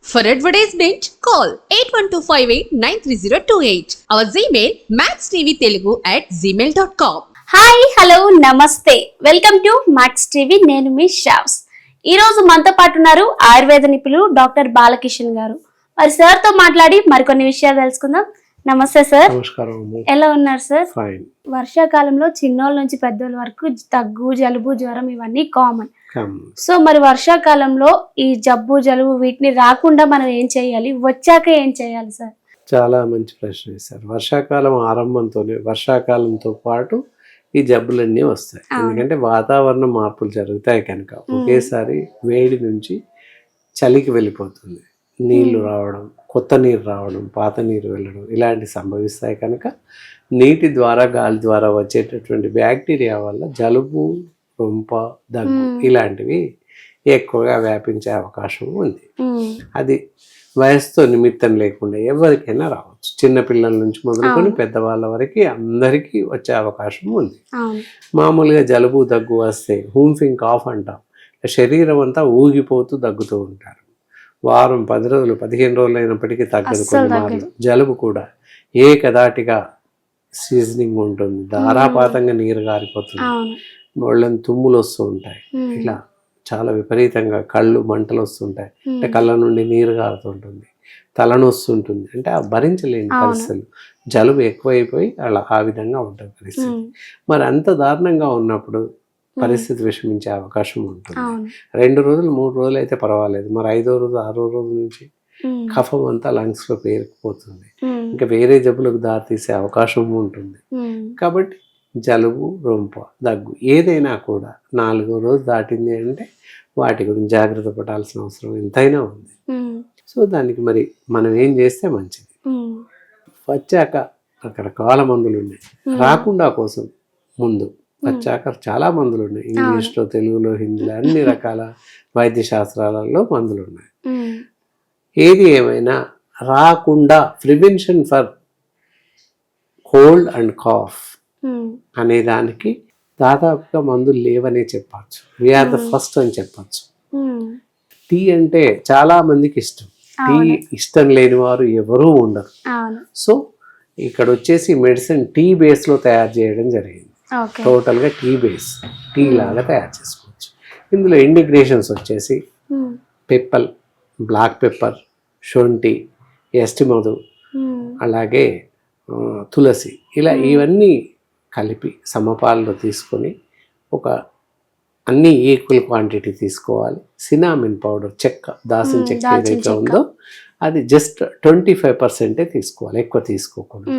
For advertisement, call 8125893028. Our Gmail maxtvtelugu@gmail.com. Hi hello నమస్తే, welcome to max TV. నేను మీ షావ్స్. ఈ రోజు మనతో పాటు ఉన్నారు ఆయుర్వేద నిపుణులు డాక్టర్ బాలకిషన్ గారు. మరి సార్ తో మాట్లాడి మరికొన్ని విషయాలు తెలుసుకుందాం. నమస్తే సార్. నమస్కారం. ఎలా ఉన్నారు సార్? ఫైన్. వర్షాకాలంలో చిన్నోళ్ళ నుంచి పెద్దోళ్ళ వరకు దగ్గు, జలుబు, జ్వరం ఇవన్నీ కామన్. సో మరి వర్షాకాలంలో ఈ జబ్బు, జలుబు వీటిని రాకుండా మనం ఏం చేయాలి, వచ్చాక ఏం చేయాలి సార్? చాలా మంచి ప్రశ్న వేశారు. వర్షాకాలం ఆరంభంతోనే వర్షాకాలంతో పాటు ఈ జబ్బులన్నీ వస్తాయి. ఎందుకంటే వాతావరణ మార్పులు జరుగుతాయి కనుక ఒకేసారి వేడి నుంచి చలికి వెళ్ళిపోతుంది. నీళ్లు రావడం, కొత్త నీరు రావడం, పాత నీరు వెళ్ళడం ఇలాంటివి సంభవిస్తాయి కనుక నీటి ద్వారా, గాలి ద్వారా వచ్చేటటువంటి బ్యాక్టీరియా వల్ల జలుబు, రొంప, దగ్గు ఇలాంటివి ఎక్కువగా వ్యాపించే అవకాశం ఉంది. అది వయసుతో నిమిత్తం లేకుండా ఎవరికైనా రావచ్చు. చిన్నపిల్లల నుంచి మొదలుకొని పెద్దవాళ్ళ వరకు అందరికీ వచ్చే అవకాశం ఉంది. మామూలుగా జలుబు, దగ్గు వస్తే హూంఫింగ్ కాఫ్ అంటాం. శరీరం అంతా ఊగిపోతూ దగ్గుతూ ఉంటారు. వారం, 10 రోజులు, 15 రోజులు అయినప్పటికీ తగ్గదు. కొన్నిమార్లు జలుబు కూడా ఏకదాటిగా సీజనింగ్ ఉంటుంది, ధారాపాతంగా నీరు గారిపోతుంది, వాళ్ళని తుమ్ములు వస్తూ ఉంటాయి. ఇలా చాలా విపరీతంగా కళ్ళు మంటలు వస్తుంటాయి, అంటే కళ్ళ నుండి నీరు గారుతుంటుంది, తలనొస్తుంటుంది. అంటే ఆ భరించలేని పరిస్థితులు, జలుబు ఎక్కువైపోయి అలా ఆ విధంగా ఉంటుంది పరిస్థితి. మరి అంత దారుణంగా ఉన్నప్పుడు పరిస్థితి విషమించే అవకాశం ఉంటుంది. 2 రోజులు 3 రోజులు అయితే పర్వాలేదు. మరి 5వ రోజు 6వ రోజు నుంచి కఫం అంతా లంగ్స్లో పేరుకుపోతుంది. ఇంకా వేరే జబ్బులకు దారితీసే అవకాశం ఉంటుంది. కాబట్టి జలుబు, రొంప, దగ్గు ఏదైనా కూడా 4వ రోజు దాటింది అంటే వాటి గురించి జాగ్రత్త పడాల్సిన అవసరం ఎంతైనా ఉంది. సో దానికి మరి మనం ఏం చేస్తే మంచిది? వచ్చాక రకరకాల మందులు ఉన్నాయి. రాకుండా కోసం ముందు వచ్చాక చాలా మందులు ఉన్నాయి. ఇంగ్లీష్లో, తెలుగులో, హిందీలో అన్ని రకాల వైద్య శాస్త్రాలలో మందులు ఉన్నాయి. ఏది ఏమైనా రాకుండా prevention for cold and cough అనే దానికి దాదాపుగా మందులు లేవనే చెప్పచ్చు. వీఆర్ ద ఫస్ట్ అని చెప్పచ్చు. టీ అంటే చాలా మందికి ఇష్టం. టీ ఇష్టం లేని వారు ఎవరూ ఉండరు. సో ఇక్కడ వచ్చేసి మెడిసిన్ టీ బేస్లో తయారు చేయడం జరిగింది. టోటల్గా టీ బేస్, టీ లాగా తయారు చేసుకోవచ్చు. ఇందులో ఇంటిగ్రేషన్స్ వచ్చేసి పెప్పల్, బ్లాక్ పెప్పర్, శొంఠి, ఎస్టిమధు, అలాగే తులసి, ఇలా ఇవన్నీ కలిపి సమపాలలో తీసుకొని అన్ని ఈక్వల్ క్వాంటిటీ తీసుకోవాలి. సినామిన్ పౌడర్, చెక్క, దాల్చిన చెక్క ఏదైతే ఉందో అది జస్ట్ 25% తీసుకోవాలి, ఎక్కువ తీసుకోకూడదు.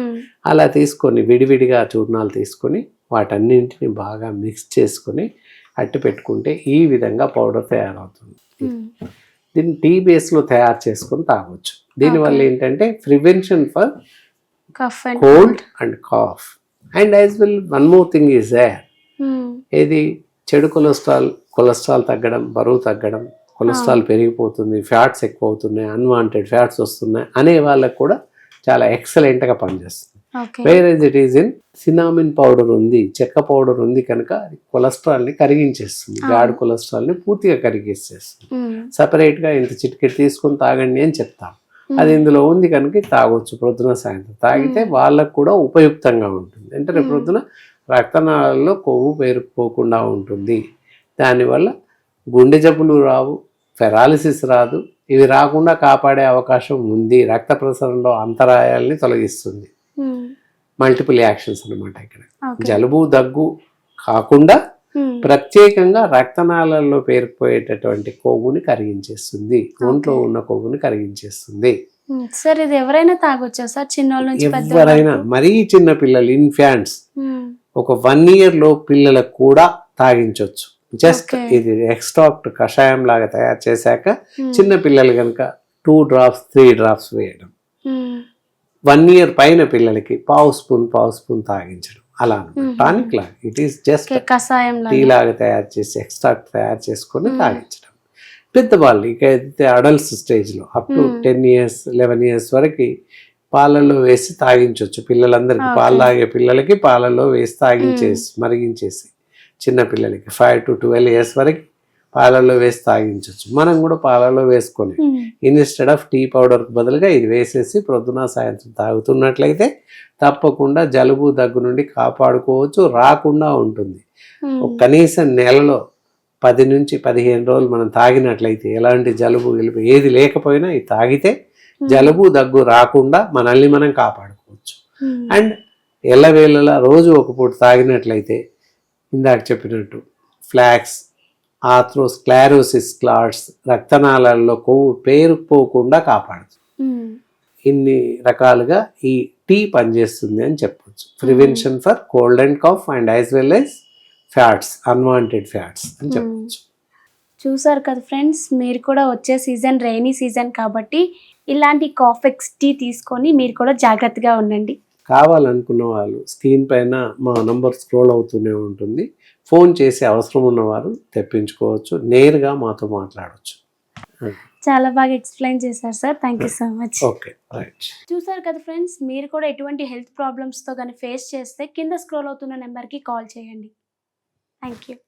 అలా తీసుకొని విడివిడిగా చూర్ణాలు తీసుకొని వాటన్నింటిని బాగా మిక్స్ చేసుకొని అట్టి పెట్టుకుంటే ఈ విధంగా పౌడర్ తయారవుతుంది. దీన్ని టీ బేస్లో తయారు చేసుకొని తాగొచ్చు. దీనివల్ల ఏంటంటే prevention for cold and cough. And as well one more thing is there. ఏది చెడు కొలెస్ట్రాల్ తగ్గడం, బరువు తగ్గడం, కొలెస్ట్రాల్ పెరిగిపోతుంది, ఫ్యాట్స్ ఎక్కువ అవుతున్నాయి, అన్వాంటెడ్ ఫ్యాట్స్ వస్తున్నాయి అనే వాళ్ళకు కూడా చాలా ఎక్సలెంట్గా పనిచేస్తుంది. Whereas it is in cinnamon powder ఉంది, చెక్క పౌడర్ ఉంది కనుక కొలెస్ట్రాల్ని కరిగించేస్తుంది, బ్యాడ్ కొలెస్ట్రాల్ని పూర్తిగా కరిగించేస్తుంది. సపరేట్గా ఇంత చిటికెట్ తీసుకొని తాగండి అని చెప్తాం. అది ఇందులో ఉంది కనుక తాగొచ్చు ప్రొద్దున, సాయంత్రం. తాగితే వాళ్ళకు కూడా ఉపయుక్తంగా ఉంటుంది. అంటే రేపు ప్రొద్దున రక్తనాళాల్లో కొవ్వు పేరుకుపోకుండా ఉంటుంది. దానివల్ల గుండె జబ్బులు రావు, పెరాలిసిస్ రాదు. ఇవి రాకుండా కాపాడే అవకాశం ఉంది. రక్త ప్రసరణలో అంతరాయాల్ని తొలగిస్తుంది. మల్టిపుల్ యాక్షన్స్ అన్నమాట. ఇక్కడ జలుబు, దగ్గు కాకుండా ప్రత్యేకంగా రక్తనాళాల్లో పేరుకుపోయేటటువంటి కొవ్వుని కరిగించేస్తుంది, ఒంట్లో ఉన్న కొవ్వుని కరిగించేస్తుంది. సార్ ఇది ఎవరైనా తాగొచ్చా సార్? చిన్నోళ్ళ నుంచి ఎవరైనా, మరీ చిన్న పిల్లలు, ఇన్ఫాంట్స్, ఒక 1 year లో పిల్లలకు కూడా తాగించవచ్చు. జస్ట్ ఇది ఎక్స్ట్రాక్ట్ కషాయం లాగా తయారు చేశాక చిన్న పిల్లలు కనుక 2 drops 3 drops వేయడం. 1 year పైన పిల్లలకి పావు స్పూన్ తాగించడం. అలా టానిక్ లాగా, ఇట్ ఈస్ జస్ట్ టీ లాగా తయారు చేసి ఎక్స్ట్రాక్ట్ తయారు చేసుకొని తాగించడం. పెద్దవాళ్ళు ఇక అయితే అడల్ట్స్ స్టేజ్లో అప్ టు 10 years 11 years వరకు పాలల్లో వేసి తాగించవచ్చు. పిల్లలందరికీ, పాలు తాగే పిల్లలకి పాలల్లో వేసి తాగించేసి మరిగించేసి, చిన్నపిల్లలకి 5 to 12 years వరకు పాలల్లో వేసి తాగించవచ్చు. మనం కూడా పాలల్లో వేసుకొని ఇన్స్టెడ్ ఆఫ్ టీ పౌడర్ బదులుగా ఇది వేసేసి ప్రొద్దున సాయంత్రం తాగుతున్నట్లయితే తప్పకుండా జలుబు దగ్గు నుండి కాపాడుకోవచ్చు, రాకుండా ఉంటుంది. కనీసం నెలలో 10 నుంచి 15 రోజులు మనం తాగినట్లయితే ఎలాంటి జలుబు గిలుబు ఏది లేకపోయినా ఇది తాగితే జలుబు దగ్గు రాకుండా మనల్ని మనం కాపాడుకోవచ్చు. అండ్ ఎల్లవేళలా రోజు ఒక పూట తాగినట్లయితే ఇందాక చెప్పినట్టు ఫ్లాక్స్, ఆథ్రోస్క్లెరోసిస్ క్లాట్స్, రక్తనాళాల్లో కొవ్వు పేరుకుపోకుండా కాపాడుతుంది. ఇన్ని రకాలుగా ఈ టీ పనిచేస్తుంది అని చెప్పొచ్చు. Prevention for cold and cough and as well as fats, unwanted fats అని చెప్పొచ్చు. చూసారు కదా ఫ్రెండ్స్, మీరు కూడా వచ్చే సీజన్ రైనీ సీజన్ కాబట్టి ఇలాంటి కాఫెక్స్ టీ తీసుకొని మీరు కూడా జాగ్రత్తగా ఉండండి. కావాలనుకున్న వాళ్ళు స్క్రీన్ పైన మా నంబర్ స్క్రోల్ అవుతూనే ఉంటుంది. ఫోన్ చేసి అవసరం ఉన్నవారు తెప్పించుకోవచ్చు, నేరుగా మాతో మాట్లాడవచ్చు. చాలా బాగా ఎక్స్ప్లెయిన్ చేశారు sir, thank you so much. Okay, right. చూసారు కదా ఫ్రెండ్స్, మీరు కూడా ఎటువంటి హెల్త్ ప్రాబ్లమ్స్తో కానీ ఫేస్ చేస్తే కింద స్క్రోల్ అవుతున్న నెంబర్కి కాల్ చేయండి. Thank you.